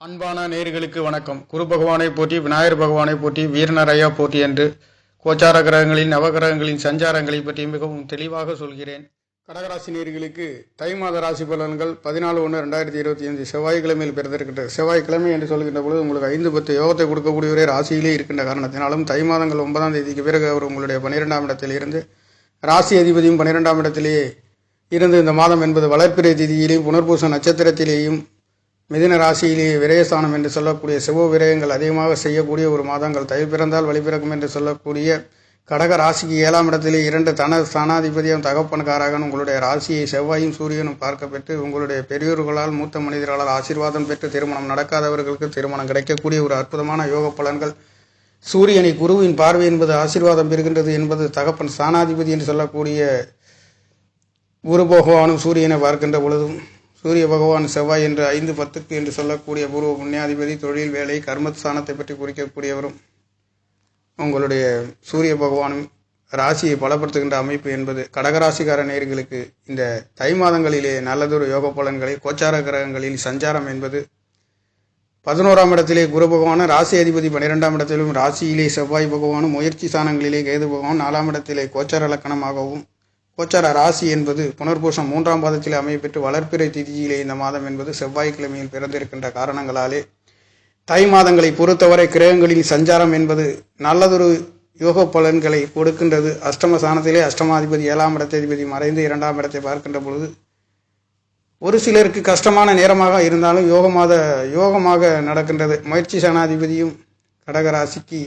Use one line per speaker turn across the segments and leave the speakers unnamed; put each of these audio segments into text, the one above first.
அன்பான நேயர்களுக்கு வணக்கம். குரு பகவானை போற்றி, விநாயகர் பகவானை போற்றி, வீரநரையா போற்றி என்று கோச்சார கிரகங்களின் நவகிரகங்களின் சஞ்சாரங்களை பற்றி மிகவும் தெளிவாக சொல்கிறேன். கடகராசி நேயர்களுக்கு தை மாத ராசி பலன்கள் 14/1/2025 செவ்வாய்க்கிழமையில் பிறந்திருக்கின்றது. செவ்வாய்க்கிழமை என்று சொல்கின்ற பொழுது உங்களுக்கு 5-10 யோகத்தை கொடுக்கக்கூடியவரே ராசியிலே இருக்கின்ற காரணத்தினாலும் தை மாதங்கள் 9ஆம் தேதிக்கு பிறகு அவர் உங்களுடைய 12ஆம் இடத்தில் இருந்து ராசி அதிபதியும் 12ஆம் இடத்திலேயே இருந்து இந்த மாதம் என்பது வளர்ப்பிறை திதியிலேயும் புனர்பூச நட்சத்திரத்திலேயும் மிதுன ராசியிலேயே விரயஸ்தானம் என்று சொல்லக்கூடிய செவ்வ விரயங்கள் அதிகமாக செய்யக்கூடிய ஒரு மாதங்கள். தை பிறந்தால் வழி பிறக்கும் என்று சொல்லக்கூடிய கடக ராசிக்கு 7ஆம் இடத்திலே 2 ஸ்தானாதிபதியும் தகப்பன்காரகன் உங்களுடைய ராசியை செவ்வாயும் சூரியனும் பார்க்க பெற்று உங்களுடைய பெரியோர்களால் மூத்த மனிதர்களால் ஆசீர்வாதம் பெற்று திருமணம் நடக்காதவர்களுக்கு திருமணம் கிடைக்கக்கூடிய ஒரு அற்புதமான யோக பலன்கள். சூரியனை குருவின் பார்வை என்பது ஆசீர்வாதம் பெறுகின்றது என்பது தகப்பன் ஸ்தானாதிபதி என்று சொல்லக்கூடிய குரு பகவானும் சூரியனை பார்க்கின்ற பொழுதும் சூரிய பகவான் செவ்வாய் என்று 5-10 என்று சொல்லக்கூடிய பூர்வ புண்ணியாதிபதி தொழில் வேலை கர்மஸ்தானத்தை பற்றி குறிக்கக்கூடியவரும் உங்களுடைய சூரிய பகவானும் ராசியை பலப்படுத்துகின்ற அமைப்பு என்பது கடகராசிக்கார நேயர்களுக்கு இந்த தை மாதங்களிலே நல்லதொரு யோக பலன்களை கோச்சார கிரகங்களில் சஞ்சாரம் என்பது 11ஆம் இடத்திலே குரு பகவானும் ராசி அதிபதி 12ஆம் இடத்திலும் ராசியிலே செவ்வாய் பகவானும் முயற்சி ஸ்தானங்களிலே கேது பகவான் 4ஆம் இடத்திலே கோச்சார இலக்கணமாகவும் கோச்சார ராசி என்பது புனர்பூசம் 3ஆம் பாதத்தில் அமையப்பெற்று வளர்ப்பிறை திதியிலே இந்த மாதம் என்பது செவ்வாய்க்கிழமையில் பிறந்திருக்கின்ற காரணங்களாலே தை மாதங்களை பொறுத்தவரை கிரகங்களின் சஞ்சாரம் என்பது நல்லதொரு யோக பலன்களை கொடுக்கின்றது. அஷ்டம ஸ்தானத்திலே அஷ்டமாதிபதி 7ஆம் இடத்ததிபதி மறைந்து 2ஆம் இடத்தை பார்க்கின்ற பொழுது ஒரு சிலருக்கு கஷ்டமான நேரமாக இருந்தாலும் யோகமாக நடக்கின்றது. முயற்சி சேனாதிபதியும் கடகராசிக்கு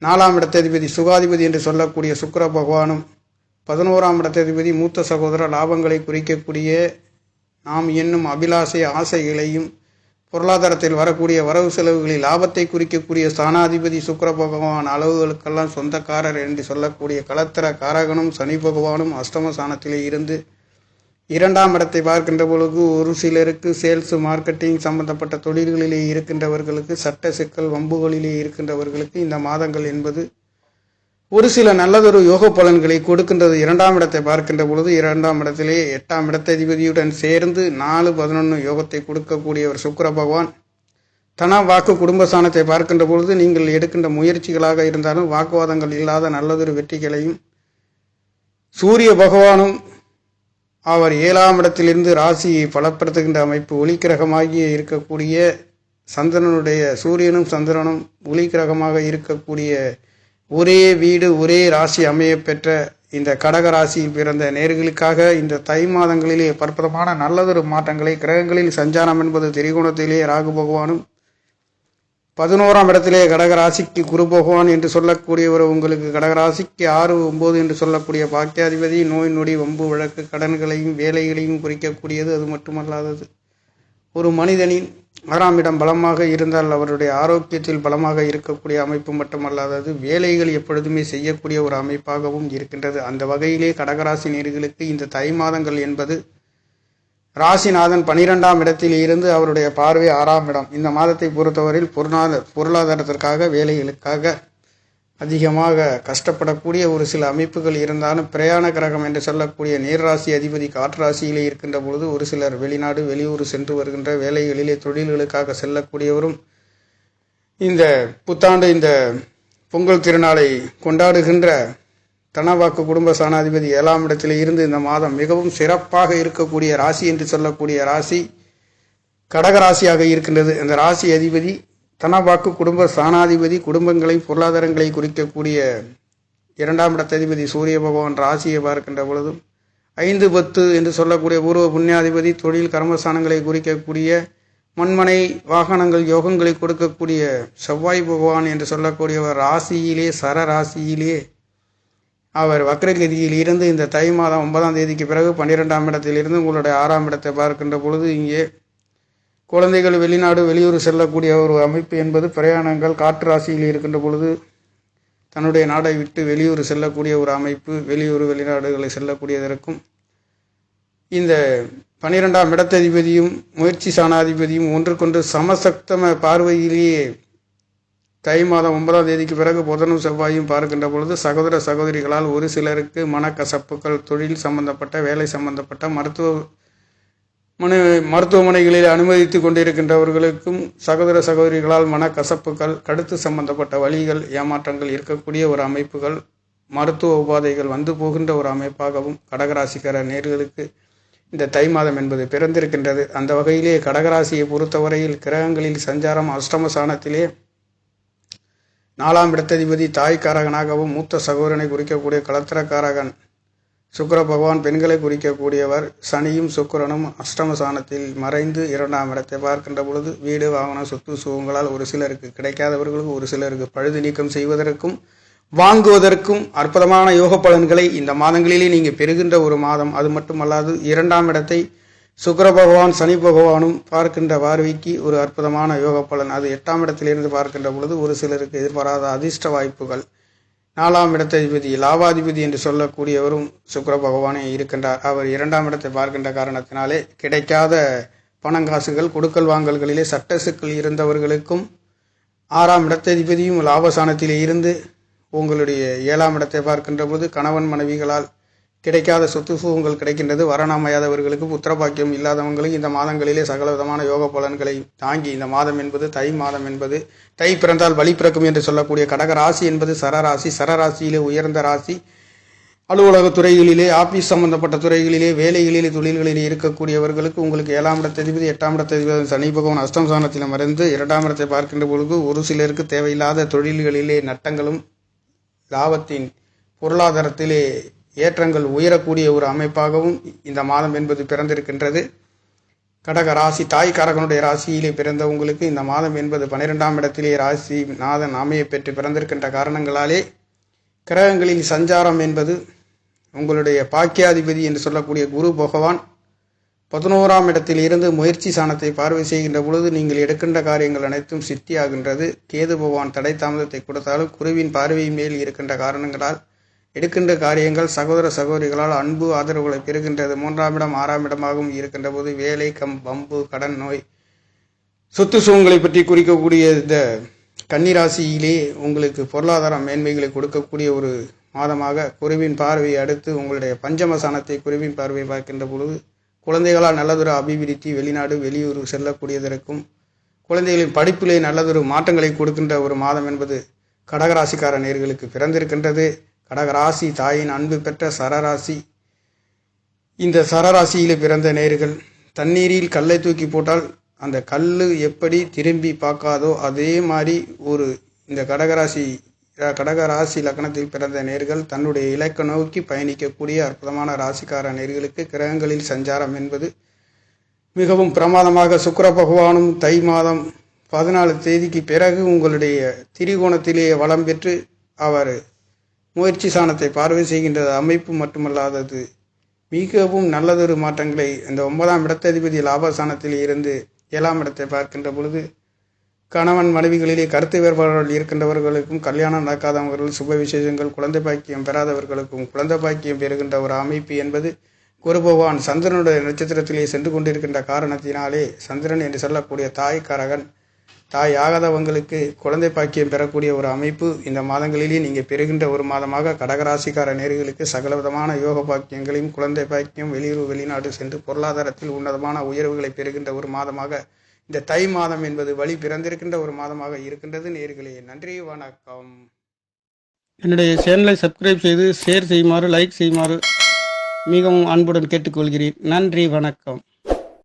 4ஆம் இடத்ததிபதி சுகாதிபதி என்று சொல்லக்கூடிய சுக்கிர பகவானும் 11ஆம் இடத்ததிபதி மூத்த சகோதர லாபங்களை குறிக்கக்கூடிய நாம் என்னும் அபிலாசை ஆசைகளையும் பொருளாதாரத்தில் வரக்கூடிய வரவு செலவுகளில் லாபத்தை குறிக்கக்கூடிய ஸ்தானாதிபதி சுக்கிர பகவான் அளவுகளுக்கெல்லாம் சொந்தக்காரர் என்று சொல்லக்கூடிய களத்திர காரகனும் சனி பகவானும் அஷ்டம ஸ்தானத்திலே இருந்து 2ஆம் இடத்தை பார்க்கின்ற பொழுது ஒரு சிலருக்கு சேல்ஸ் மார்க்கெட்டிங் சம்பந்தப்பட்ட தொழில்களிலே இருக்கின்றவர்களுக்கு சட்ட சிக்கல் வம்புகளிலே இருக்கின்றவர்களுக்கு இந்த மாதங்கள் என்பது ஒரு சில நல்லதொரு யோக பலன்களை கொடுக்கின்றது. 2ஆம் இடத்தை பார்க்கின்ற பொழுது 2ஆம் இடத்திலே 8ஆம் இடத்ததிபதியுடன் சேர்ந்து 4-11 யோகத்தை கொடுக்கக்கூடியவர் சுக்கிர பகவான். தன வாக்கு குடும்பஸ்தானத்தை பார்க்கின்ற பொழுது நீங்கள் எடுக்கின்ற முயற்சிகளாக இருந்தாலும் வாக்குவாதங்கள் இல்லாத நல்லதொரு வெற்றிகளையும் சூரிய பகவானும் அவர் 7ஆம் இடத்திலிருந்து ராசியை பலப்படுத்துகின்ற அமைப்பு. ஒளிக்கிரகமாகிய இருக்கக்கூடிய சந்திரனுடைய சூரியனும் சந்திரனும் ஒளிக்கிரகமாக இருக்கக்கூடிய ஒரே வீடு ஒரே ராசி அமைய பெற்ற இந்த கடக ராசியில் பிறந்த நேர்களுக்காக இந்த தை மாதங்களிலே பற்பதமான நல்லதொரு மாற்றங்களை கிரகங்களில் சஞ்சாரம் என்பது திரிகோணத்திலே ராகு பகவானும் 11ஆம் இடத்திலே கடகராசிக்கு குரு பகவான் என்று சொல்லக்கூடியவர் உங்களுக்கு கடகராசிக்கு 6-9 என்று சொல்லக்கூடிய பாக்கியாதிபதி நோய் நொடி வம்பு வழக்கு கடன்களையும் வேலைகளையும் குறிக்கக்கூடியது. அது மட்டுமல்லாதது ஒரு மனிதனின் 6ஆம் இடம் பலமாக இருந்தால் அவருடைய ஆரோக்கியத்தில் பலமாக இருக்கக்கூடிய அமைப்பு மட்டுமல்லாதது வேலைகள் எப்பொழுதுமே செய்யக்கூடிய ஒரு அமைப்பாகவும் இருக்கின்றது. அந்த வகையிலே கடகராசி நேயர்களுக்கு இந்த தை மாதங்கள் என்பது ராசிநாதன் 12ஆம் இடத்தில் இருந்து அவருடைய பார்வை 6ஆம் இடம். இந்த மாதத்தை பொறுத்தவரையில் பொருளாதாரத்திற்காக வேலைகளுக்காக அதிகமாக கஷ்டப்படக்கூடிய ஒரு சில அமைப்புகள் இருந்தாலும் பிரயாண கிரகம் என்று சொல்லக்கூடிய நேர்ராசி அதிபதி காற்று ராசியிலே இருக்கின்ற பொழுது ஒரு சிலர் வெளிநாடு வெளியூர் சென்று வருகின்ற வேலைகளிலே தொழில்களுக்காக செல்லக்கூடியவரும் இந்த புத்தாண்டு இந்த பொங்கல் திருநாளை கொண்டாடுகின்ற தனவாக்கு குடும்ப ஸ்தானாதிபதி 7ஆம் இடத்திலே இருந்து இந்த மாதம் மிகவும் சிறப்பாக இருக்கக்கூடிய ராசி என்று சொல்லக்கூடிய ராசி கடகராசியாக இருக்கின்றது. அந்த ராசி அதிபதி தனவாக்கு குடும்ப ஸ்தானாதிபதி குடும்பங்களை பொருளாதாரங்களை குறிக்கக்கூடிய 2ஆம் இடத்ததிபதி சூரிய பகவான் ராசியை பார்க்கின்ற பொழுதும் 5-10 என்று சொல்லக்கூடிய பூர்வ புண்ணியாதிபதி தொழில் கர்மஸ்தானங்களை குறிக்கக்கூடிய மண்மனை வாகனங்கள் யோகங்களை கொடுக்கக்கூடிய செவ்வாய் பகவான் என்று சொல்லக்கூடியவர் ராசியிலே சரராசியிலே அவர் வக்ரகதியில் இருந்து இந்த தை மாதம் 9ஆம் தேதிக்கு பிறகு 12ஆம் இடத்திலிருந்து உங்களுடைய 6ஆம் இடத்தை பார்க்கின்ற பொழுது இங்கே குழந்தைகள் வெளிநாடு வெளியூர் செல்லக்கூடிய ஒரு அமைப்பு என்பது பிரயாணங்கள் காற்று ராசியில் இருக்கின்ற பொழுது தன்னுடைய நாடை விட்டு வெளியூர் செல்லக்கூடிய ஒரு அமைப்பு வெளியூர் வெளிநாடுகளை செல்லக்கூடியதற்கும் இந்த 12ஆம் இடத்ததிபதியும் முயற்சி சாணாதிபதியும் ஒன்றுக்கொன்று சமசக்தம பார்வையிலேயே தை மாதம் 9ஆம் தேதிக்கு பிறகு புதனும் செவ்வாயும் பார்க்கின்ற பொழுது சகோதர சகோதரிகளால் ஒரு சிலருக்கு மனக்கசப்புகள் தொழில் சம்பந்தப்பட்ட வேலை சம்பந்தப்பட்ட மருத்துவ மருத்துவமனைகளில் அனுமதித்து கொண்டிருக்கின்றவர்களுக்கும் சகோதர சகோதரிகளால் மனக்கசப்புகள், கழுத்து சம்பந்தப்பட்ட வலிகள், ஏமாற்றங்கள் இருக்கக்கூடிய ஒரு அமைப்புகள், மருத்துவ உபாதைகள் வந்து போகின்ற ஒரு அமைப்பாகவும் கடகராசிக்கார நேர்களுக்கு இந்த தை மாதம் என்பது பிறந்திருக்கின்றது. அந்த வகையிலே கடகராசியை பொறுத்தவரையில் கிரகங்களில் சஞ்சாரம் அஷ்டமஸ்தானத்திலே 4ஆம் இடத்ததிபதி தாய்க்காரகனாகவும், மூத்த சகோதரனை குறிக்கக்கூடிய களத்திரக்காரகன் சுக்கிர பகவான் பெண்களை குறிக்கக்கூடியவர், சனியும் சுக்கிரனும் அஷ்டமஸ்தானத்தில் மறைந்து 2ஆம் இடத்தை பார்க்கின்ற பொழுது வீடு, வாகனம், சொத்து சுகங்களால் ஒரு சிலருக்கு கிடைக்காதவர்களுக்கு, ஒரு சிலருக்கு பழுது நீக்கம் செய்வதற்கும் வாங்குவதற்கும் அற்புதமான யோக பலன்களை இந்த மாதங்களிலே நீங்கள் பெறுகின்ற ஒரு மாதம். அது மட்டுமல்லாது 2ஆம் இடத்தை சுக்கிர பகவான் சனி பகவானும் பார்க்கின்ற பார்வைக்கு ஒரு அற்புதமான யோக பலன். அது 8ஆம் இடத்திலிருந்து பார்க்கின்ற பொழுது ஒரு சிலருக்கு எதிர்பாராத அதிர்ஷ்ட வாய்ப்புகள். 4ஆம் இடத்ததிபதி லாபாதிபதி என்று சொல்லக்கூடியவரும் சுக்கிர பகவானே இருக்கின்றார். அவர் 2ஆம் இடத்தை பார்க்கின்ற காரணத்தினாலே கிடைக்காத பணங்காசுகள், கொடுக்கல் வாங்கல்களிலே சட்ட சிக்கல் இருந்தவர்களுக்கும், 6ஆம் இடத்ததிபதியும் லாபஸ்தானத்திலே இருந்து உங்களுடைய 7ஆம் இடத்தை பார்க்கின்ற போது கணவன் மனைவிகளால் கிடைக்காத சொத்து சுகங்கள் கிடைக்கின்றது. வரணமையாதவர்களுக்கு, புத்திரபாக்கியம் இல்லாதவங்களுக்கு இந்த மாதங்களிலே சகல விதமான யோக பலன்களை தாங்கி இந்த மாதம் என்பது தை மாதம் என்பது தை பிறந்தால் வழி பிறக்கும் என்று சொல்லக்கூடிய கடக ராசி என்பது சரராசி. சரராசியிலே உயர்ந்த ராசி. அலுவலக துறைகளிலே, ஆபீஸ் சம்பந்தப்பட்ட துறைகளிலே, வேலைகளிலே, தொழில்களிலே இருக்கக்கூடியவர்களுக்கு உங்களுக்கு 7ஆம் இடத்ததிபதி 8ஆம் இடத்ததிபதி சனி பகவான் அஷ்டமஸ்தானத்தில் மறைந்து 2ஆம் இடத்தை பார்க்கின்ற பொழுது ஒரு சிலருக்கு தேவையில்லாத தொழில்களிலே நட்டங்களும், லாபத்தின் பொருளாதாரத்திலே ஏற்றங்கள் உயரக்கூடிய ஒரு அமைப்பாகவும் இந்த மாதம் என்பது பிறந்திருக்கின்றது. கடக ராசி தாய்க்காரகனுடைய ராசியிலே பிறந்த உங்களுக்கு இந்த மாதம் என்பது 12ஆம் இடத்திலே ராசி நாதன் அமைய பெற்று பிறந்திருக்கின்ற காரணங்களாலே கிரகங்களின் சஞ்சாரம் என்பது உங்களுடைய பாக்கியாதிபதி என்று சொல்லக்கூடிய குரு பகவான் 11ஆம் இடத்தில் இருந்து முயற்சி சாணத்தை பார்வை செய்கின்ற பொழுது நீங்கள் எடுக்கின்ற காரியங்கள் அனைத்தும் சித்தியாகின்றது. கேது பகவான் தடை தாமதத்தை கொடுத்தாலும் குருவின் பார்வை மேல் இருக்கின்ற காரணங்களால் எடுக்கின்ற காரியங்கள் சகோதர சகோதரிகளால் அன்பு ஆதரவுகளை பெறுகின்றது. 3ஆம் இடம் 6ஆம் இடமாகவும் இருக்கின்ற போது வேலை, வம்பு, கடன், நோய், சொத்து சுகங்களை பற்றி குறிக்கக்கூடிய இந்த கன்னிராசியிலே உங்களுக்கு பொருளாதார மேன்மைகளை கொடுக்கக்கூடிய ஒரு மாதமாக குருவின் பார்வையை அடுத்து உங்களுடைய பஞ்சமசானத்தை குருவின் பார்வை பார்க்கின்ற பொழுது குழந்தைகளால் நல்லதொரு அபிவிருத்தி, வெளிநாடு வெளியூர் செல்லக்கூடியதற்கும் குழந்தைகளின் படிப்பிலே நல்லதொரு மாற்றங்களை கொடுக்கின்ற ஒரு மாதம் என்பது கடகராசிக்கார நேர்களுக்கு பிறந்திருக்கின்றது. கடகராசி தாயின் அன்பு பெற்ற சரராசி. இந்த சரராசியிலே பிறந்த நேர்கள் தண்ணீரில் கல்லை தூக்கி போட்டால் அந்த கல் எப்படி திரும்பி பார்க்காதோ அதே மாதிரி இந்த கடகராசி லக்னத்தில் பிறந்த நேர்கள் தன்னுடைய இலக்கை நோக்கி பயணிக்கக்கூடிய அற்புதமான ராசிக்கார நேர்களுக்கு கிரகங்களில் சஞ்சாரம் என்பது மிகவும் பிரமாதமாக சுக்கிர பகவானும் தை மாதம் 14 தேதிக்கு பிறகு உங்களுடைய திரிகோணத்திலே வளம் பெற்று அவர் முயற்சி சாணத்தை பார்வை செய்கின்ற அமைப்பு மட்டுமல்லாதது மிகவும் நல்லதொரு மாற்றங்களை இந்த 9ஆம் இடத்ததிபதி லாபஸ்தானத்தில் இருந்து 7ஆம் இடத்தை பார்க்கின்ற பொழுது கணவன் மனைவிகளிலே கருத்து வேறுபாடுகள் இருக்கின்றவர்களுக்கும், கல்யாணம் நடக்காதவர்கள், சுப விசேஷங்கள், குழந்தை பாக்கியம் பெறாதவர்களுக்கும் குழந்தை பாக்கியம் பெறுகின்ற ஒரு அமைப்பு என்பது குரு பகவான் சந்திரனுடைய நட்சத்திரத்திலே சென்று கொண்டிருக்கின்ற காரணத்தினாலே சந்திரன் என்று சொல்லக்கூடிய தாய்க்காரகன், தாய் ஆகாதவங்களுக்கு குழந்தை பாக்கியம் பெறக்கூடிய ஒரு அமைப்பு இந்த மாதங்களிலே நீங்கள் பெறுகின்ற ஒரு மாதமாக கடகராசிக்கார நேர்களுக்கு சகலவிதமான யோக பாக்கியங்களையும், குழந்தை பாக்கியம், வெளியூர் வெளிநாடு சென்று பொருளாதாரத்தில் உன்னதமான உயர்வுகளை பெறுகின்ற ஒரு மாதமாக இந்த தை மாதம் என்பது வழி பிறந்திருக்கின்ற ஒரு மாதமாக இருக்கின்றது. நேயர்களே, நன்றி, வணக்கம்.
என்னுடைய சேனலை சப்ஸ்கிரைப் செய்து ஷேர் செய்யுமாறு, லைக் செய்யுமாறு மிகவும் அன்புடன் கேட்டுக்கொள்கிறேன். நன்றி, வணக்கம்.